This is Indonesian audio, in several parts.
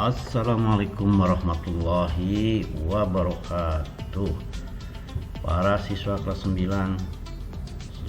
Assalamualaikum warahmatullahi wabarakatuh. Para siswa kelas 9,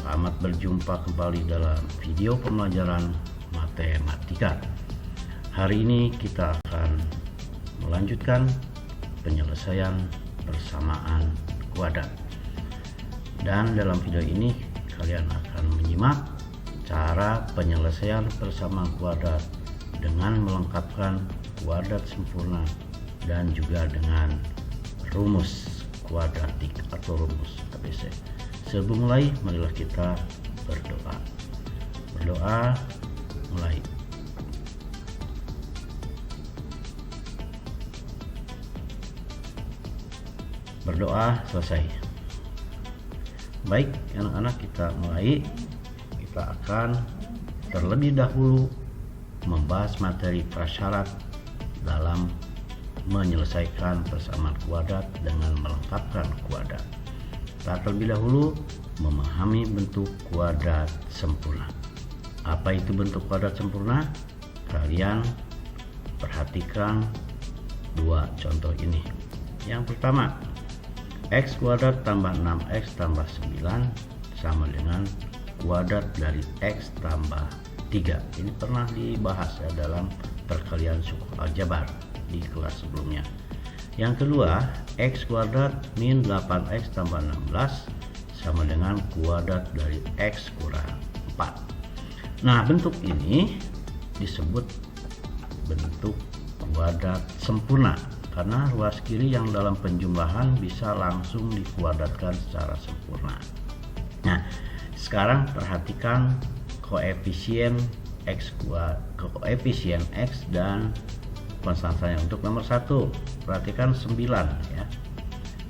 selamat berjumpa kembali dalam video pembelajaran matematika. Hari ini kita akan melanjutkan penyelesaian persamaan kuadrat. Dan dalam video ini kalian akan menyimak cara penyelesaian persamaan kuadrat dengan melengkapkan kuadrat sempurna dan juga dengan rumus kuadratik atau rumus ABC. Sebelum mulai, marilah kita berdoa. Berdoa mulai. Berdoa selesai. Baik, anak-anak, kita mulai. Kita akan terlebih dahulu membahas materi prasyarat dalam menyelesaikan persamaan kuadrat dengan melengkapkan kuadrat. Kita terlebih dahulu memahami bentuk kuadrat sempurna. Apa itu bentuk kuadrat sempurna? Kalian perhatikan dua contoh ini. Yang pertama, x kuadrat tambah 6x tambah 9 sama dengan kuadrat dari x tambah 3. Ini pernah dibahas ya dalam perkalian suku aljabar di kelas sebelumnya. Yang kedua, x kuadrat min 8x tambah 16 sama dengan kuadrat dari x kurang 4. Nah, bentuk ini disebut bentuk kuadrat sempurna karena ruas kiri yang dalam penjumlahan bisa langsung dikuadratkan secara sempurna. Nah, sekarang perhatikan koefisien x dan konstantanya. Untuk nomor 1, perhatikan 9 ya.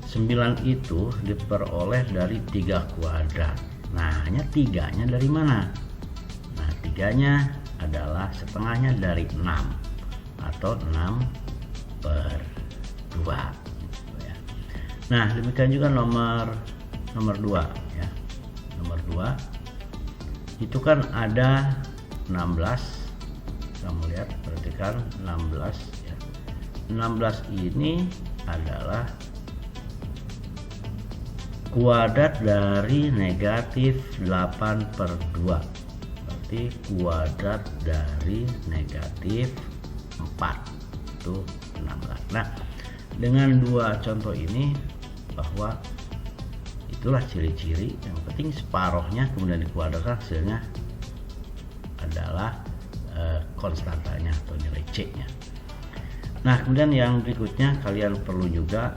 9 itu diperoleh dari 3 kuadrat. Nah, hanya 3-nya dari mana? Nah, 3-nya adalah setengahnya dari 6 atau 6 per 2 ya. Nah, demikian juga nomor 2 ya. Nomor 2 itu kan ada 16. Kamu lihat, perhatikan 16 ya. 16 ini adalah kuadrat dari negatif 8 per 2. Berarti kuadrat dari negatif 4 itu 16. Nah, dengan dua contoh ini bahwa itulah ciri-ciri. Yang penting separohnya kemudian dikuadratkan, hasilnya adalah konstantanya atau nilai C-nya. Nah, kemudian yang berikutnya kalian perlu juga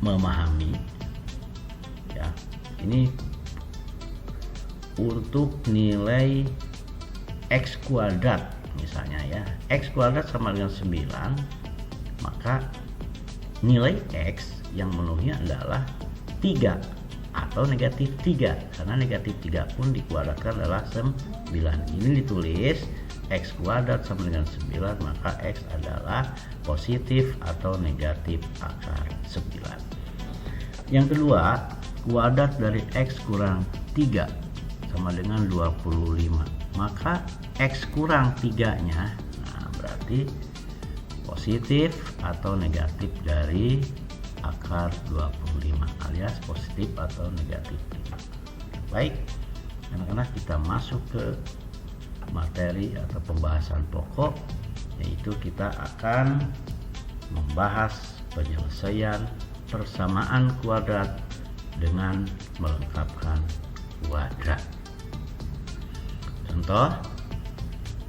memahami ya. Ini untuk nilai x kuadrat misalnya ya. X kuadrat sama dengan 9, maka nilai x yang menuhnya adalah 3 atau negatif 3, karena negatif 3 pun dikuadratkan adalah 9. Ini ditulis x kuadrat sama dengan 9, maka x adalah positif atau negatif akar 9. Yang kedua, kuadrat dari x kurang 3 sama dengan 25, maka x kurang 3-nya berarti positif atau negatif dari akar 25 alias positif atau negatif 5. Baik, anak-anak, kita masuk ke materi atau pembahasan pokok, yaitu kita akan membahas penyelesaian persamaan kuadrat dengan melengkapkan kuadrat. Contoh,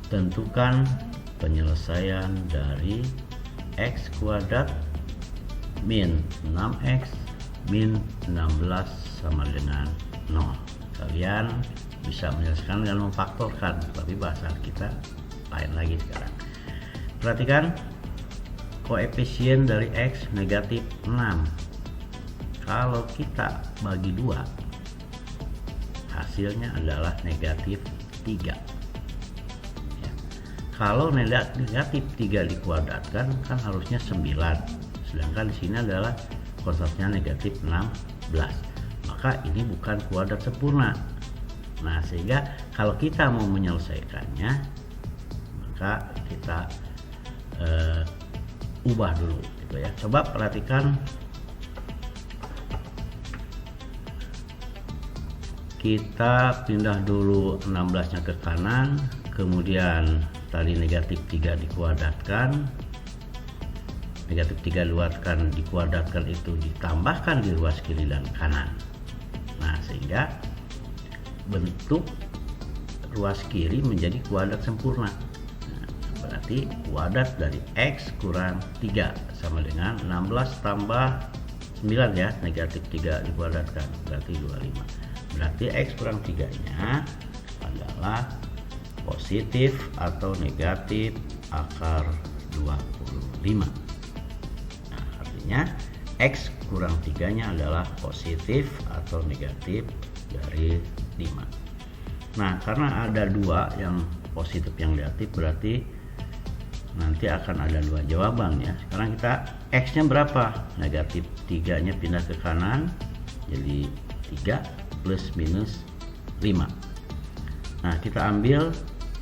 tentukan penyelesaian dari x kuadrat min 6x min 16 sama dengan 0. Kalian bisa menyelesaikan dengan memfaktorkan, tapi bahasa kita lain lagi sekarang. Perhatikan koefisien dari x negatif 6. Kalau kita bagi 2, hasilnya adalah negatif 3 ya. Kalau negatif 3 dikuadratkan kan harusnya 9, sedangkan di sini adalah konstantnya negatif 16, maka ini bukan kuadrat sempurna. Nah, sehingga kalau kita mau menyelesaikannya, maka kita ubah dulu gitu ya. Coba perhatikan, kita pindah dulu 16 nya ke kanan, kemudian tadi negatif 3 dikuadratkan, negatif 3 dikuadratkan itu ditambahkan di ruas kiri dan kanan. Nah, sehingga bentuk ruas kiri menjadi kuadrat sempurna. Nah, berarti kuadrat dari X kurang 3 sama dengan 16 tambah 9 ya, negatif 3 dikuadratkan berarti 25. Berarti X kurang 3 nya adalah positif atau negatif akar 25. Nah, artinya X kurang 3 nya adalah positif atau negatif dari 5. Nah, karena ada 2 yang positif yang negatif, berarti nanti akan ada 2 jawaban ya. Sekarang kita X nya berapa? Negatif 3 nya pindah ke kanan jadi 3 plus minus 5. Nah, kita ambil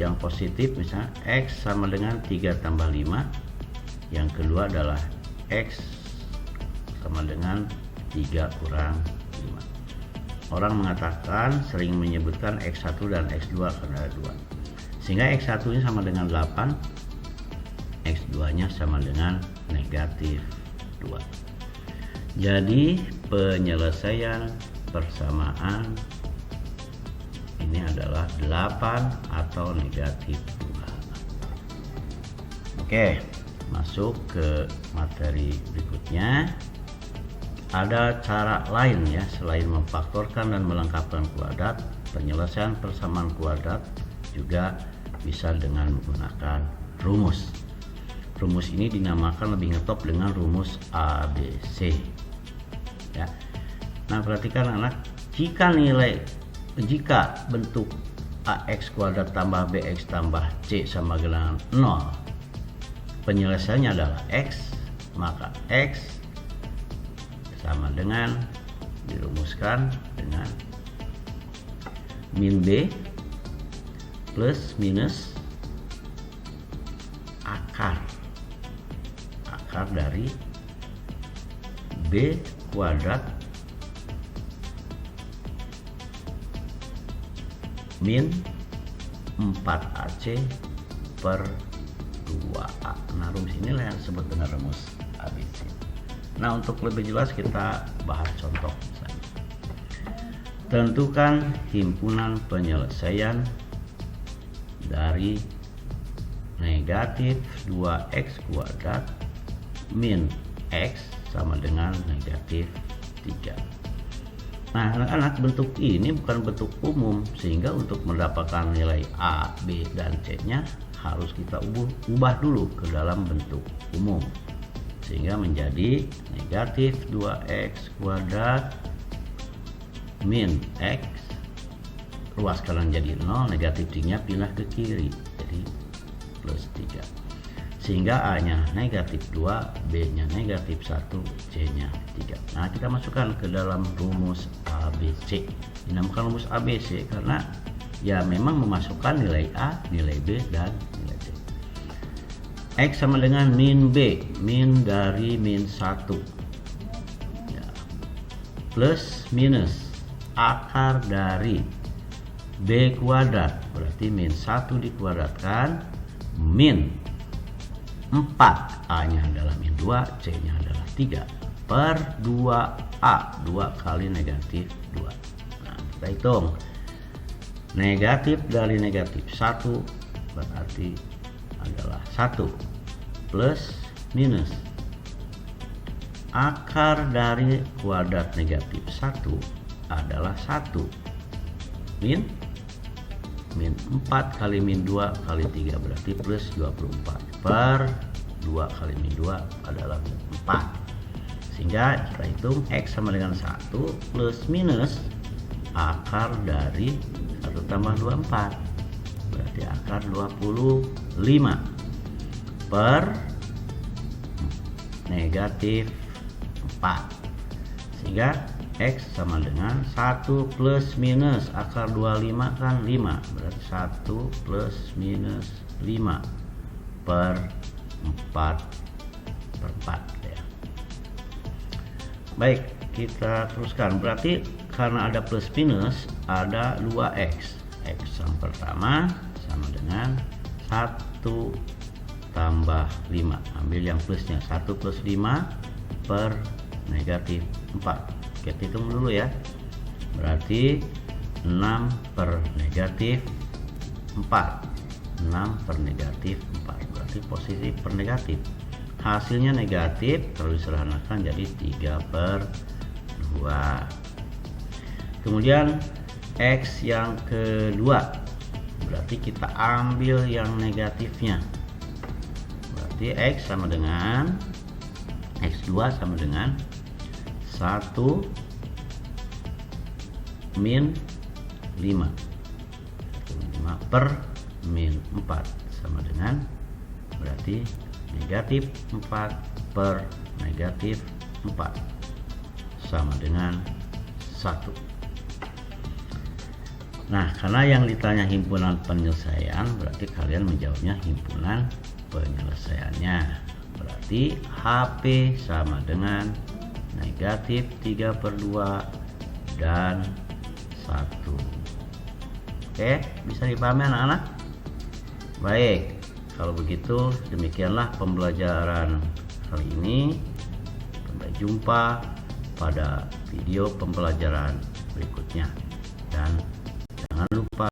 yang positif, misalnya X sama dengan 3 tambah 5. Yang kedua adalah X sama dengan 3 kurang 5. Orang mengatakan, sering menyebutkan X1 dan X2 karena ada 2. Sehingga X1 nya sama dengan 8, X2 nya sama dengan negatif 2. Jadi penyelesaian persamaan ini adalah 8 atau negatif 2. Oke, masuk ke materi berikutnya. Ada cara lain ya, selain memfaktorkan dan melengkapkan kuadrat. Penyelesaian persamaan kuadrat juga bisa dengan menggunakan rumus. Rumus ini dinamakan lebih ngetop dengan rumus ABC ya. Nah, perhatikan anak, jika bentuk AX kuadrat tambah BX tambah C sama dengan 0, penyelesaiannya adalah X, maka X sama dengan, dirumuskan dengan min B plus minus akar dari B kuadrat min 4AC per 2A. Nah, rumus inilah yang disebut dengan rumus ABC. Nah, untuk lebih jelas kita bahas contoh misalnya. Tentukan himpunan penyelesaian dari negatif 2X kuadrat min X sama dengan negatif 3. Nah, anak-anak, bentuk ini bukan bentuk umum, sehingga untuk mendapatkan nilai A, B, dan C nya harus kita ubah dulu ke dalam bentuk umum, sehingga menjadi negatif 2X kuadrat min X, ruas kanan jadi 0, negatif 3 nya pindah ke kiri jadi plus 3, sehingga A nya negatif 2, B nya negatif 1, C nya 3. Nah, kita masukkan ke dalam rumus ABC. Dinamakan rumus ABC karena ya memang memasukkan nilai A, nilai B, dan nilai C. X sama dengan min B, min dari min 1 ya, plus minus akar dari B kuadrat, berarti min 1 dikuadratkan min 4, A nya adalah min 2, C nya adalah 3 per 2A, 2 kali negatif 2. Nah, kita hitung negatif dari negatif 1 berarti adalah 1 plus minus akar dari kuadrat negatif 1 adalah 1 min 4 kali min 2 kali 3 berarti plus 24 per 2 kali min 2 adalah min 4, sehingga kita hitung X sama dengan 1 plus minus akar dari 1 tambah 24 berarti akar 25 per negatif 4, sehingga X sama dengan 1 plus minus akar 25 kan 5, berarti 1 plus minus 5 per 4 1/4 ya. Baik, kita teruskan. Berarti karena ada plus minus, ada 2x. X yang pertama sama dengan 1 tambah 5. Ambil yang plusnya, 1 plus 5 per negatif 4. Kita hitung dulu ya. Berarti 6 per negatif 4. 6 per negatif 4. Berarti posisi per negatif. Hasilnya negatif, kalau disederhanakan jadi 3/2. Kemudian X yang kedua, berarti kita ambil yang negatifnya. Berarti X sama dengan X2 sama dengan 1 min 5. 5 per min 4 sama dengan, berarti negatif 4 per negatif 4 sama dengan 1. Nah, karena yang ditanya himpunan penyelesaian, berarti kalian menjawabnya himpunan penyelesaiannya. Berarti HP sama dengan negatif 3/2 dan 1. Oke, bisa dipahami anak-anak? Baik, kalau begitu demikianlah pembelajaran kali ini. Sampai jumpa pada video pembelajaran berikutnya, dan jangan lupa